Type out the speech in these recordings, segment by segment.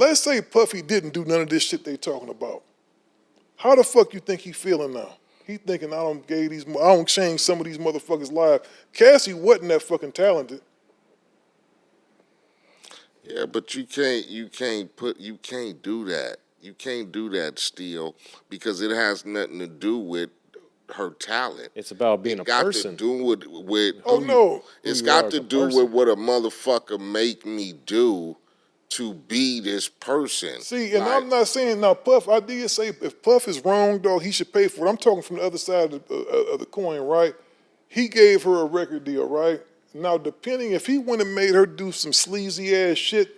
let's say Puffy didn't do none of this shit they talking about. How the fuck you think he feeling now? He thinking I don't change some of these motherfuckers' lives. Cassie wasn't that fucking talented. Yeah, but you can't do that. You can't do that, Steele, because it has nothing to do with her talent. It's about being a person. It got to do with oh no, it's got to do with what a motherfucker make me do to be this person. See, and I'm not saying now Puff. I did say if Puff is wrong, though, he should pay for it. I'm talking from the other side of the coin, right? He gave her a record deal, right? Now, depending if he went and made her do some sleazy ass shit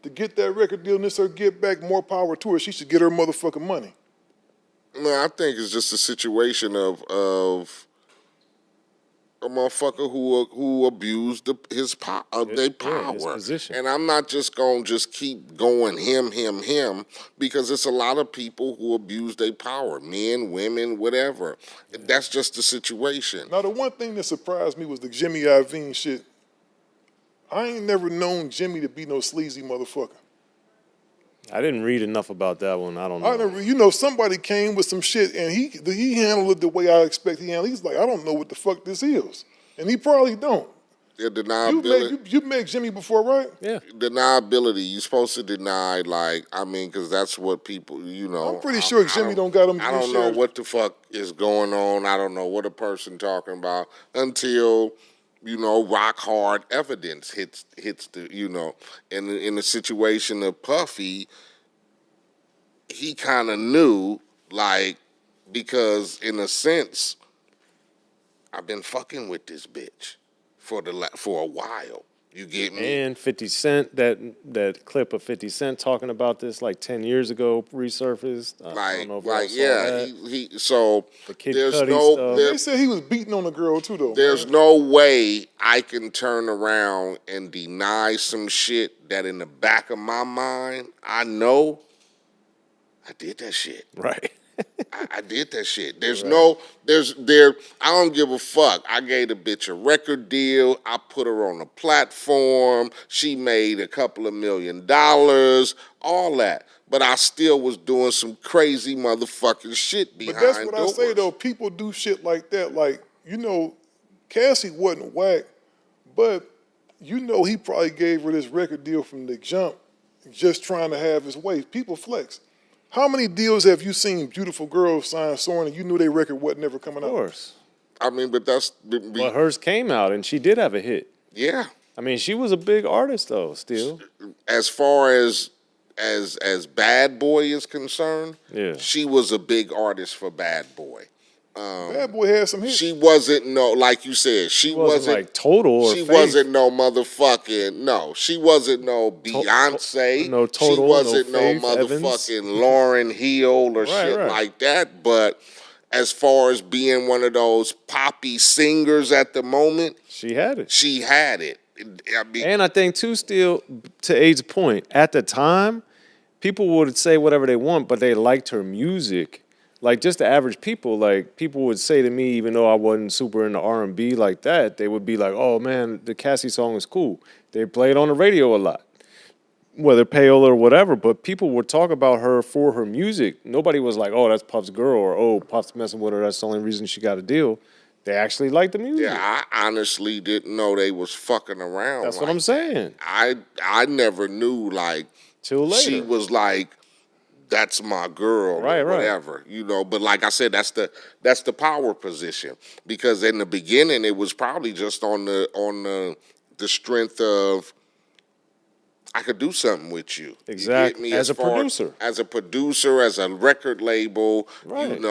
to get that record deal and this her get back, more power to her. She should get her motherfucking money. No, I think it's just a situation of a motherfucker who abused their power. His position. And I'm not just gonna keep going him, because it's a lot of people who abuse their power, men, women, whatever. That's just the situation. Now, the one thing that surprised me was the Jimmy Iovine shit. I ain't never known Jimmy to be no sleazy motherfucker. I didn't read enough about that one. I don't know. Somebody came with some shit and he handled it the way I expect he handled it. He's like, I don't know what the fuck this is. And he probably don't. Yeah, deniability. You met Jimmy before, right? Yeah. Deniability. You're supposed to deny, because that's what people, I'm pretty sure Jimmy don't got him. I don't know what the fuck is going on. I don't know what a person talking about until, rock hard evidence hits the, in the situation of Puffy, he kind of knew, because in a sense, I've been fucking with this bitch for a while. You get me? And 50 Cent, that clip of 50 Cent talking about this 10 years ago resurfaced. I don't know if the Kid there's Cudi no. stuff. They said he was beating on a girl too, though. There's no way I can turn around and deny some shit that in the back of my mind I know I did that shit. Right. I did that shit. I don't give a fuck. I gave the bitch a record deal. I put her on a platform. She made a couple of $1 million, all that. But I still was doing some crazy motherfucking shit behind doors. But that's what I say, though. People do shit like that. Cassie wasn't whack, but he probably gave her this record deal from the jump just trying to have his way. People flex. How many deals have you seen beautiful girls sign Soren and you knew their record wasn't ever coming out? Of course. I mean, but that's... But hers came out and she did have a hit. Yeah. I mean, she was a big artist, though, still. As far as Bad Boy is concerned, she was a big artist for Bad Boy. Bad Boy had some hits. She wasn't like you said, she wasn't Total or she Faith. wasn't no motherfucking, no. She wasn't no Beyonce. No Total, she wasn't no Faith motherfucking Evans. Lauryn Hill or shit like that. But as far as being one of those poppy singers at the moment, she had it. She had it. I mean, and I think, too, still, to Aid's point, at the time, people would say whatever they want, but they liked her music. Just the average people, people would say to me, even though I wasn't super into R&B like that, they would be like, oh, man, the Cassie song is cool. They play it on the radio a lot, whether payola or whatever, but people would talk about her for her music. Nobody was like, oh, that's Puff's girl, or, oh, Puff's messing with her, that's the only reason she got a deal. They actually liked the music. Yeah, I honestly didn't know they was fucking around. That's what I'm saying. I never knew, till later. She was that's my girl, right, or whatever, But like I said, that's the power position, because in the beginning it was probably just on the strength of I could do something with you. Exactly. You as a producer, as a record label, right.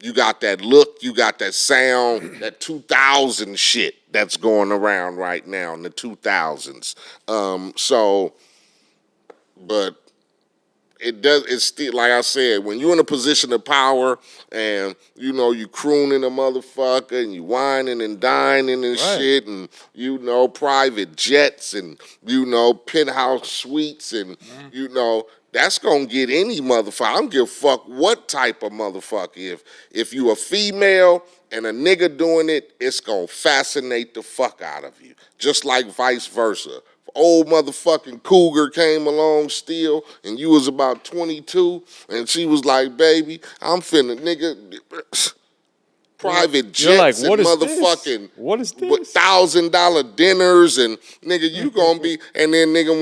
You got that look, you got that sound, that 2000 shit that's going around right now in the 2000s. But it's still, like I said, when you're in a position of power and, you crooning a motherfucker and you whining and dining and shit and, private jets and, penthouse suites and, that's going to get any motherfucker. I don't give a fuck what type of motherfucker. If you a female and a nigga doing it, it's going to fascinate the fuck out of you. Just like vice versa. old motherfucking cougar came along still, and you was about 22, and she was like, baby, I'm finna, nigga, private jets You're like, and what is motherfucking this? What is this? $1,000 dinners, and nigga, you gonna be, and then nigga,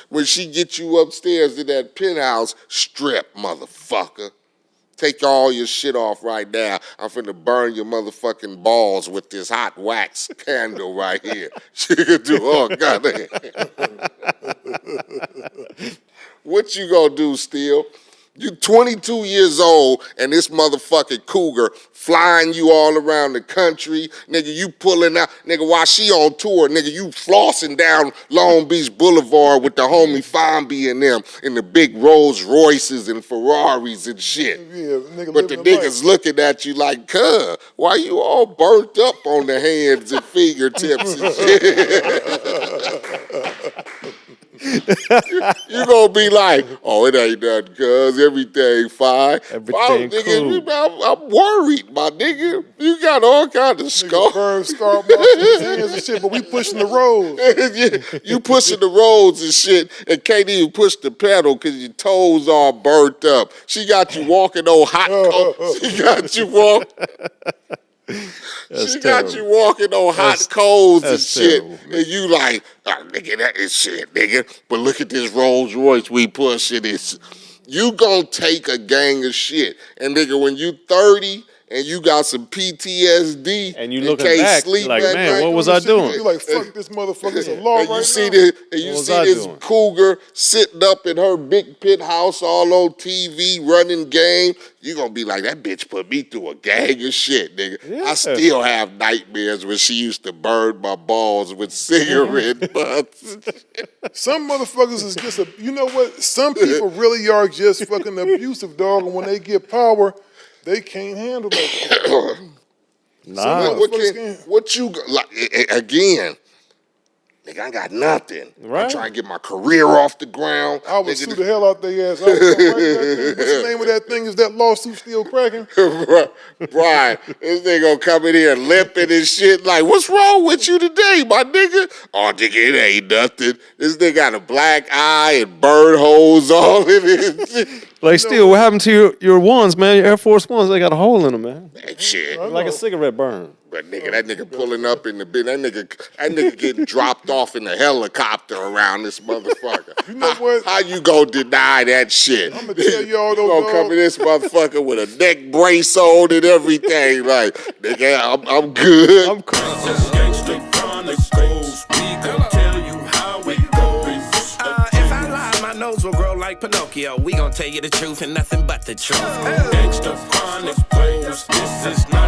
when she get you upstairs to that penthouse, strip, motherfucker. Take all your shit off right now. I'm finna burn your motherfucking balls with this hot wax candle right here. She could do all goddamn. What you gonna do, Steele? You 22 years old and this motherfucking cougar flying you all around the country. Nigga, you pulling out. Nigga, while she on tour, nigga, you flossing down Long Beach Boulevard with the homie Fonby and them in the big Rolls Royces and Ferraris and shit. Yeah, nigga, But the niggas looking at you like, cuh, why you all burnt up on the hands and fingertips and shit? You gonna be like, oh, it ain't nothing, cuz everything fine. Everything Nigga, cool. I'm worried, my nigga. You got all kind of scars. Burn scar marks in his hands and shit, but we pushing the roads. Yeah, you pushing the roads and shit, and can't even push the pedal because your toes all burnt up. She got you walking on hot coals. She got you walking. She got you walking on hot coals and shit, terrible, and you like, oh, nigga, that is shit, nigga. But look at this Rolls Royce we pushing this. You gonna take a gang of shit, and nigga, when you 30 and you got some PTSD And you and looking can't back, sleep like, at man, night, what was I doing? You like, fuck this motherfucker, it's a law and right you see now. this, and you What was see I this doing? cougar sitting up in her big pit house all on TV running game. You gonna be like, that bitch put me through a gang of shit, nigga. Yeah. I still have nightmares when she used to burn my balls with cigarette butts. Some motherfuckers is just you know what? Some people really are just fucking abusive, dog, and when they get power, they can't handle that shit. Nah. What you like again? Nigga, I got nothing. Right. I'm trying to get my career off the ground. I would sue the hell out their ass. I would come right back. What's the name of that thing? Is that lawsuit still cracking? Brian, this nigga gonna come in here limping and shit. Like, what's wrong with you today, my nigga? Oh, nigga, it ain't nothing. This nigga got a black eye and bird holes all in it. Like, Steele, what happened to your ones, man? Your Air Force Ones, they got a hole in them, man. That shit. Like a cigarette burn. But nigga, that nigga pulling up in the bin, that nigga getting dropped off in a helicopter around this motherfucker. You know what? How you gonna deny that shit? I'ma tell y'all though, You gonna come in this motherfucker with a neck brace on and everything. Like, nigga, I'm good. I'm cool. Gangster Chronicles, we gon' tell you how it goes. If I lie, my nose will grow like Pinocchio. We gon' tell you the truth and nothing but the truth. Gangster Chronicles, this is not